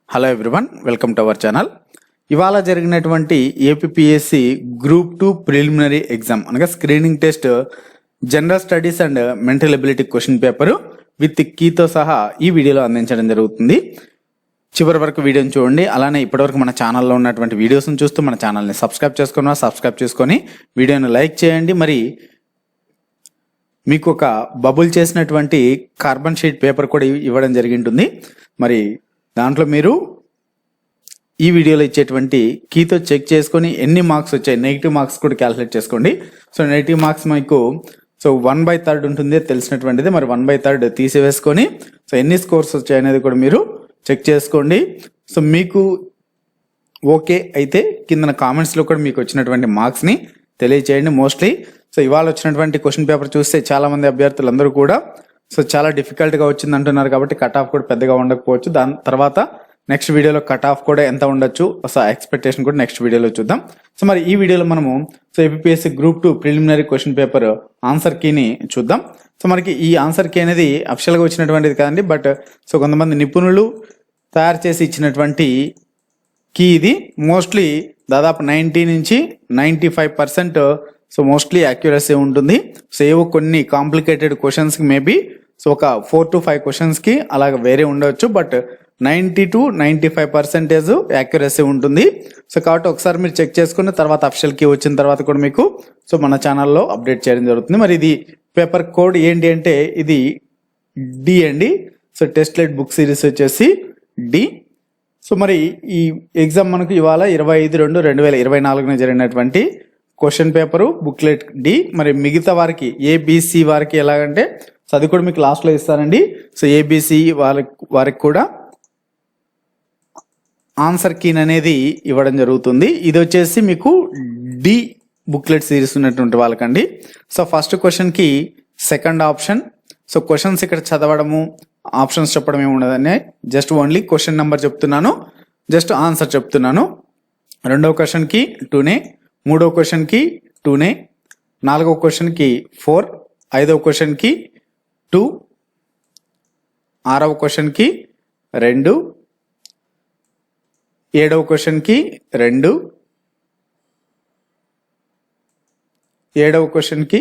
Hello everyone, welcome to our channel. ఇవాళ జరిగినటువంటి APSC group 2 preliminary exam అనగా screening test general studies and mental ability question paper with కీతో సహా ఈ వీడియోలో అందించడం జరుగుతుంది. చివరి వరకు వీడియోని చూడండి. అలానే ఇప్పటివరకు మన ఛానల్లో ఉన్నటువంటి వీడియోస్ని చూస్తూ మన ఛానల్ని సబ్స్క్రైబ్ చేసుకొని వీడియోని లైక్ చేయండి. మరి మీకు ఒక బబుల్ చేసినటువంటి కార్బన్ షీట్ పేపర్ కూడా ఇవ్వడం జరిగింటుంది. మరి దాంట్లో మీరు ఈ వీడియోలో ఇచ్చేటువంటి కీతో చెక్ చేసుకొని ఎన్ని మార్క్స్ వచ్చాయి, నెగిటివ్ మార్క్స్ కూడా క్యాలిక్యులేట్ చేసుకోండి. సో నెగిటివ్ మార్క్స్ మీకు 1/3 ఉంటుంది తెలిసినటువంటిది. మరి 1/3 తీసివేసుకొని సో ఎన్ని స్కోర్స్ వచ్చాయి అనేది కూడా మీరు చెక్ చేసుకోండి. సో మీకు ఓకే అయితే కింద కామెంట్స్లో కూడా మీకు వచ్చినటువంటి మార్క్స్ని తెలియచేయండి. మోస్ట్లీ సో ఇవాళ వచ్చినటువంటి క్వశ్చన్ పేపర్ చూస్తే చాలా మంది అభ్యర్థులందరూ కూడా సో చాలా డిఫికల్ట్గా వచ్చింది అంటున్నారు. కాబట్టి కట్ ఆఫ్ కూడా పెద్దగా ఉండకపోవచ్చు. దాని తర్వాత నెక్స్ట్ వీడియోలో కట్ ఆఫ్ కూడా ఎంత ఉండొచ్చు, సో ఎక్స్పెక్టేషన్ కూడా నెక్స్ట్ వీడియోలో చూద్దాం. సో మరి ఈ వీడియోలో మనము so APSC group 2 preliminary question paper answer కీని చూద్దాం. సో మనకి ఈ ఆన్సర్ కీ అనేది అఫిషియల్గా వచ్చినటువంటిది కాదండి, బట్ సో కొంతమంది నిపుణులు తయారు చేసి ఇచ్చినటువంటి కీ ఇది. మోస్ట్లీ దాదాపు 90 నుంచి 95% సో మోస్ట్లీ యాక్యురసీ ఉంటుంది. సో ఏవో కొన్ని కాంప్లికేటెడ్ క్వశ్చన్స్కి మేబీ సో ఒక 4 to 5 క్వశ్చన్స్కి అలాగ వేరే ఉండవచ్చు, బట్ 90 to 95% యాక్యురసీ ఉంటుంది. సో కాబట్టి ఒకసారి మీరు చెక్ చేసుకున్న తర్వాత అఫిషియల్ కీ వచ్చిన తర్వాత కూడా మీకు సో మన ఛానల్లో అప్డేట్ చేయడం జరుగుతుంది. మరి ఇది పేపర్ కోడ్ ఏంటి అంటే ఇది డి అండి. సో టెస్ట్లెట్ బుక్ సిరీస్ వచ్చేసి డి. సో మరి ఈ ఎగ్జామ్ మనకు ఇవాళ 25/2/2024 జరిగినటువంటి క్వశ్చన్ పేపరు బుక్లెట్ డి. మరి మిగతా వారికి ఏబిసి వారికి ఎలాగంటే సో అది కూడా మీకు లాస్ట్లో ఇస్తానండి. సో ఏబిసి వారికి కూడా ఆన్సర్ కీన్ అనేది ఇవ్వడం జరుగుతుంది. ఇది వచ్చేసి మీకు డి బుక్లెట్ సిరీస్ ఉన్నటువంటి వాళ్ళకండి. సో ఫస్ట్ క్వశ్చన్కి సెకండ్ ఆప్షన్. సో క్వశ్చన్స్ ఇక్కడ చదవడము ఆప్షన్స్ చెప్పడం ఏమి ఉండదని జస్ట్ ఓన్లీ క్వశ్చన్ నెంబర్ చెప్తున్నాను, జస్ట్ ఆన్సర్ చెప్తున్నాను. రెండవ క్వశ్చన్కి 2నే, మూడవ క్వశ్చన్కి 2నే, నాలుగవ క్వశ్చన్కి 4, ఐదవ క్వశ్చన్కి 2, ఆరవ క్వశ్చన్కి 2, ఏడవ క్వశ్చన్కి 2, ఏడవ క్వశ్చన్కి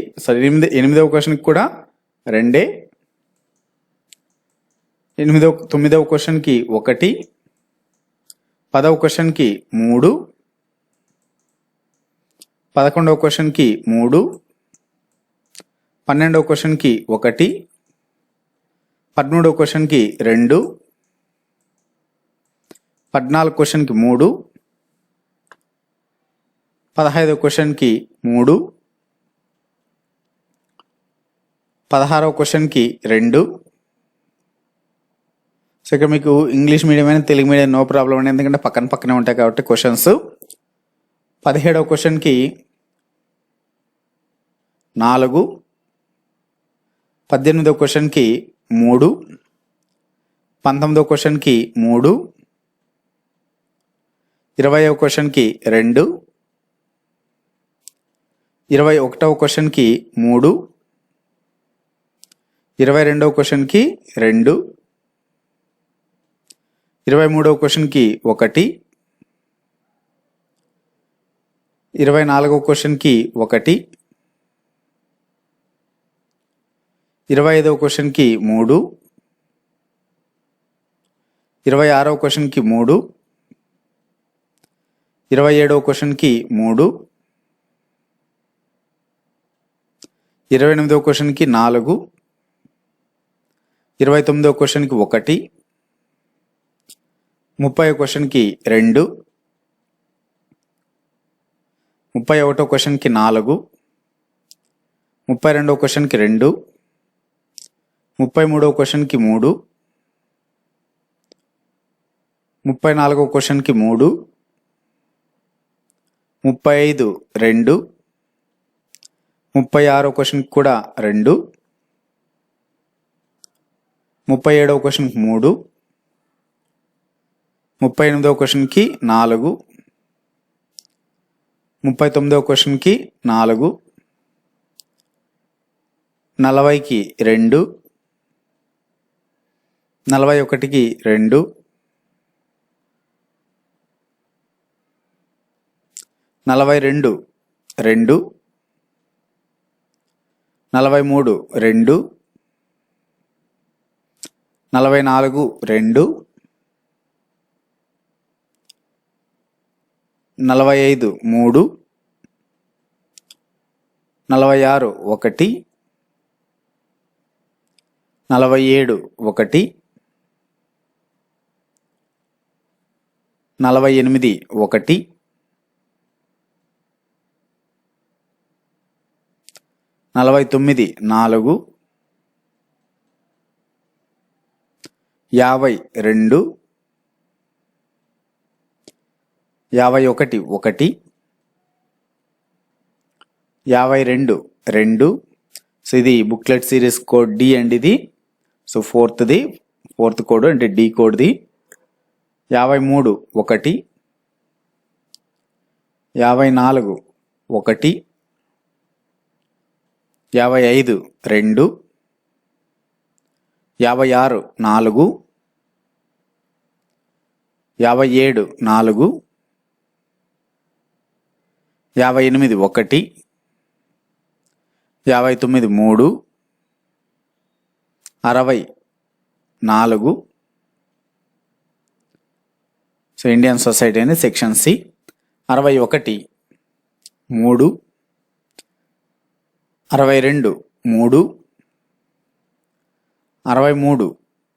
ఎనిమిదవ క్వశ్చన్కి కూడా 2, తొమ్మిదవ క్వశ్చన్కి 1, 10వ క్వశ్చన్కి 3, 11వ క్వశ్చన్కి 3, 12వ క్వశ్చన్కి 1, 13వ క్వశ్చన్కి 2, 14వ క్వశ్చన్కి 3, 15వ క్వశ్చన్కి 3, 16వ క్వశ్చన్కి 2. సో ఇక్కడ మీకు ఇంగ్లీష్ మీడియం అయినా తెలుగు మీడియం నో ప్రాబ్లం అండి, ఎందుకంటే పక్కనే ఉంటాయి కాబట్టి క్వశ్చన్స్. 17వ క్వశ్చన్కి 4, 18వ క్వశ్చన్కి 3, 19వ క్వశ్చన్కి 3, 20వ క్వశ్చన్కి 2, 21వ క్వశ్చన్కి 3, 22వ క్వశ్చన్కి 2, 23వ క్వశ్చన్కి 1, 24వ క్వశ్చన్కి 1, 25వ క్వశ్చన్కి 3, 26వ క్వశ్చన్కి 3, 27వ క్వశ్చన్కి 3, 28వ క్వశ్చన్కి 4, 29వ క్వశ్చన్కి 1, 30వ క్వశ్చన్కి 2, 31వ క్వశ్చన్కి 4, 32వ క్వశ్చన్కి 2, 33వ క్వశ్చన్కి 3, 34వ క్వశ్చన్కి 3, 35 2, 36వ క్వశ్చన్కి కూడా 2, 37వ క్వశ్చన్కి 3, 38వ క్వశ్చన్కి 4, 39వ క్వశ్చన్కి 4, 40కి 2, 41కి 2, 42 2, 43 2, 44 2, 45 3, 46 1, 47 1, 48 1, 49 4, 52, 51 1, 52 2. సో ఇది బుక్లెట్ సిరీస్ కోడ్ డి అండి ఇది. సో ఫోర్త్ కోడ్ అంటే డి కోడ్ది. 53 1, 54 1, 55 2, 56 4, 57 4, 58 1, 59 3, 60 4. సో ఇండియన్ సొసైటీ అని సెక్షన్ సి. 61 3, 62 3, 63 2, 64 1, 65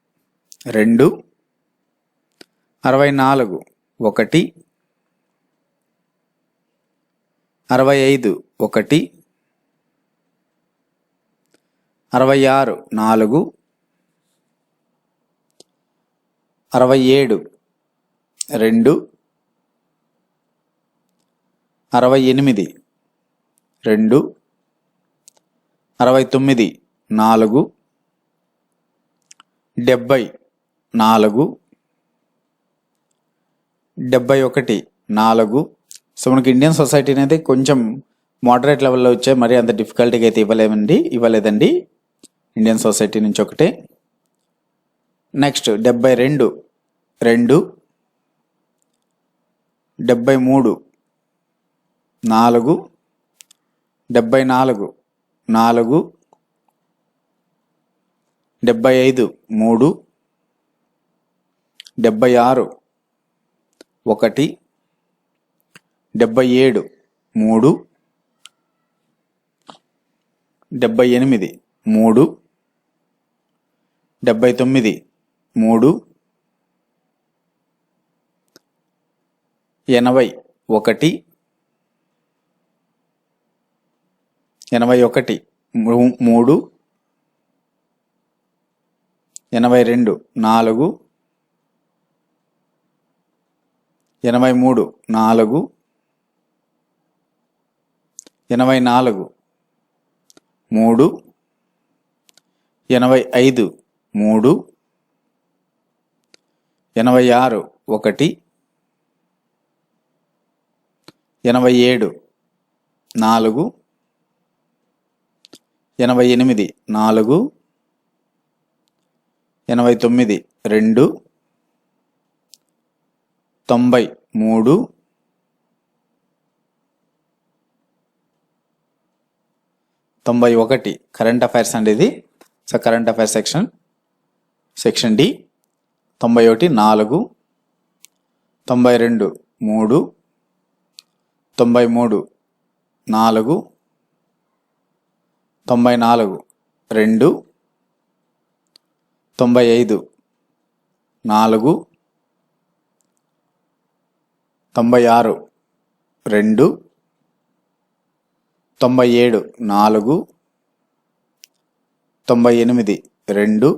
1, 66 4, 67 2, 68 2, 69 4, 70 4, 71 4. సో మనకి ఇండియన్ సొసైటీ అనేది కొంచెం మోడరేట్ లెవెల్లో వచ్చాయి, మరి అంత డిఫికల్టీగా అయితే ఇవ్వలేదండి ఇండియన్ సొసైటీ నుంచి ఒకటే. నెక్స్ట్ 72 2, 73 4, 74 4, 75 3, 76 1, 77 3, 78 3, 79 3, 80 1, 81 3, 82 4, 83 4, 84 3, 85 3, 86 1, 87 4, 88 4, 89 2, 90 3, 91 కరెంట్ అఫైర్స్ అండి ఇది. So current affairs section D. 91 4, 92 3, 93 4, 94 2, 95 4, 96 2, 97 4, 98 2,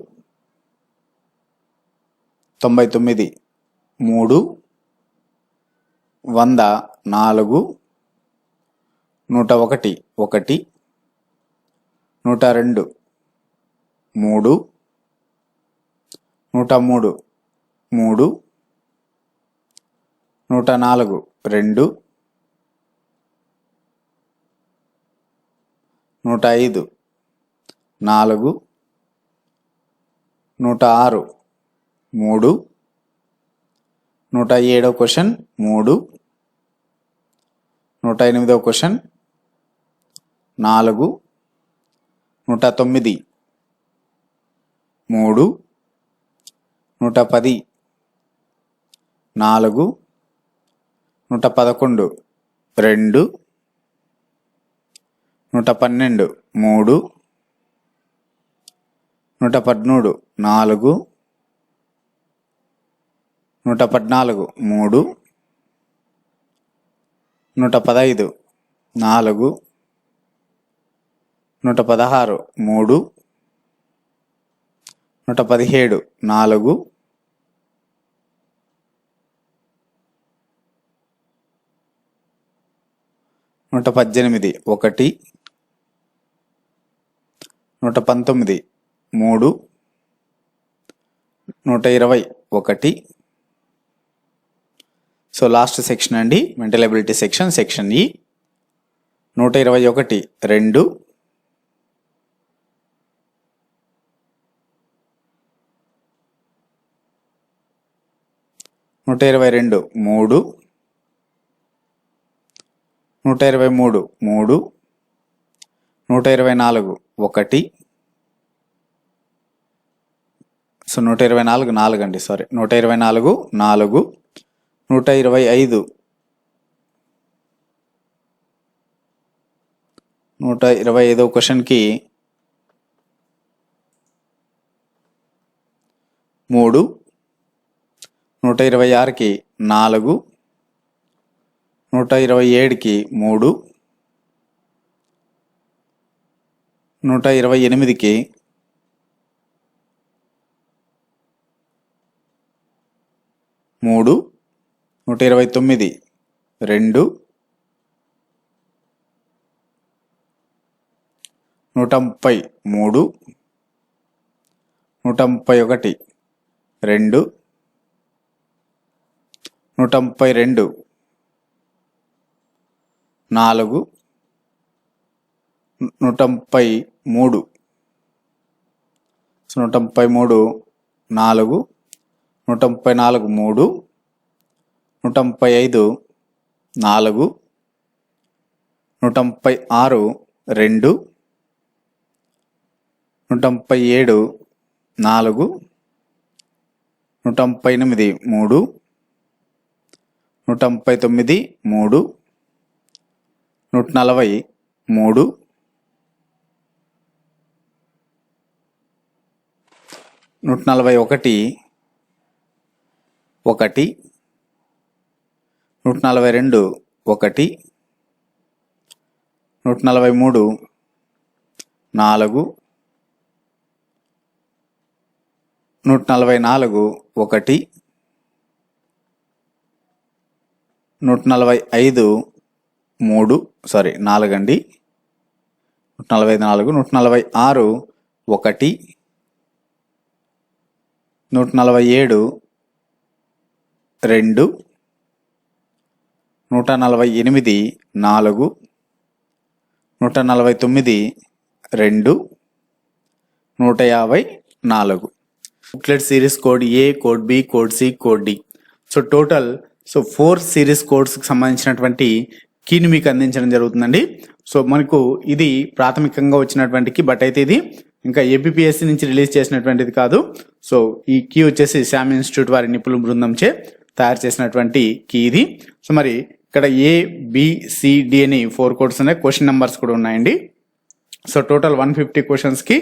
99 3, 100 4, 101 1, 102 3, 103 3, 104 2, 105 4, 106 3, 107 question 3, 108వ question 4, 109, 3, 110, 4, 111, 2, 112, 3, 113, 4, 114, 3, 115, 4, 116, 3, 117, 4, 118, 1, 119, 3, 120, 1. So last section అండి, మెంటల్ ఎబిలిటీ సెక్షన్ ఈ 121, 2, 122, 3, 123, 3, 124, 1. సో 124, 4 అండి, 124, 4, 125, 125వ క్వశ్చన్కి 3, 126కి 4, 127కి 3, 128కి 3, 129, 2, 130, 3, 131, 2, 132, 4, 133, 133, 4, 134, 3, 135, 4, 136, 2, 137, 4, 138, 3, 139, 3, 140, 3, 141, 1, 142, 1, 143, 4, 144, 1, 145, 3, 4 అండి, 145, 4, 146, 1, 147, 2, 148, 4, 149, 2, 154. Booklet series code A, code B, code C, code D. So total 4 series కోడ్స్కి సంబంధించినటువంటి కీని మీకు అందించడం జరుగుతుందండి. సో మనకు ఇది ప్రాథమికంగా వచ్చినటువంటి కీ, బట్ అయితే ఇది ఇంకా ఏపీఎస్సి నుంచి రిలీజ్ చేసినటువంటిది కాదు. సో ఈ కీ వచ్చేసి శామ్ ఇన్స్టిట్యూట్ వారి నిపుణుల బృందంచే తయారు చేసినటువంటి కీ ఇది. సో మరి ఇక్కడ ఏ, బి, సి, డి అని 4 కోడ్స్ ఉన్నాయి, క్వశ్చన్ నెంబర్స్ కూడా ఉన్నాయండి. సో టోటల్ 150 క్వశ్చన్స్కి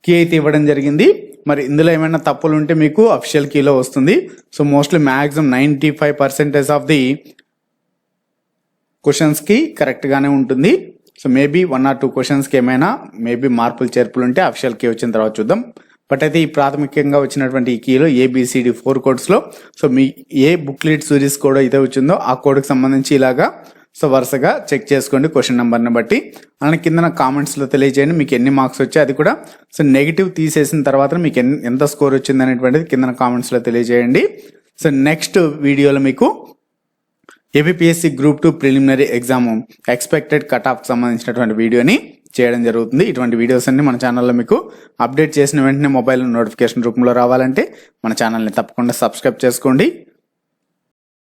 కీ అయితే ఇవ్వడం జరిగింది. మరి ఇందులో ఏమైనా తప్పులు ఉంటే మీకు అఫిషియల్ కీలో వస్తుంది. So mostly maximum 95% of the క్వశ్చన్స్కి కరెక్ట్గానే ఉంటుంది. సో మేబీ 1 or 2 క్వశ్చన్స్కి ఏమైనా మేబీ మార్పులు చేర్పులు ఉంటే అఫిషియల్ కీ వచ్చిన తర్వాత చూద్దాం. బట్ అయితే ఈ ప్రాథమికంగా వచ్చినటువంటి ఈ కీలో ఏబిసిడి 4 కోడ్స్లో సో మీ ఏ బుక్లెట్ సిరీస్ కోడ్ అయితే వచ్చిందో ఆ కోడ్కి సంబంధించి ఇలాగా సో వరుసగా చెక్ చేసుకోండి క్వశ్చన్ నెంబర్ని బట్టి. అలానే కింద కామెంట్స్లో తెలియజేయండి మీకు ఎన్ని మార్క్స్ వచ్చాయి, అది కూడా సో నెగిటివ్ తీసేసిన తర్వాత మీకు ఎంత స్కోర్ వచ్చింది అనేటువంటిది కింద కామెంట్స్లో తెలియజేయండి. సో నెక్స్ట్ వీడియోలో మీకు APSC group 2 preliminary exam expected cut off సంబంధించినటువంటి వీడియోని చేయడం జరుగుతుంది. ఇటువంటి వీడియోస్ అన్ని మన ఛానల్లో మీకు అప్డేట్ చేసిన వెంటనే మొబైల్ నోటిఫికేషన్ రూపంలో రావాలంటే మన ఛానల్ని తప్పకుండా సబ్స్క్రైబ్ చేసుకోండి.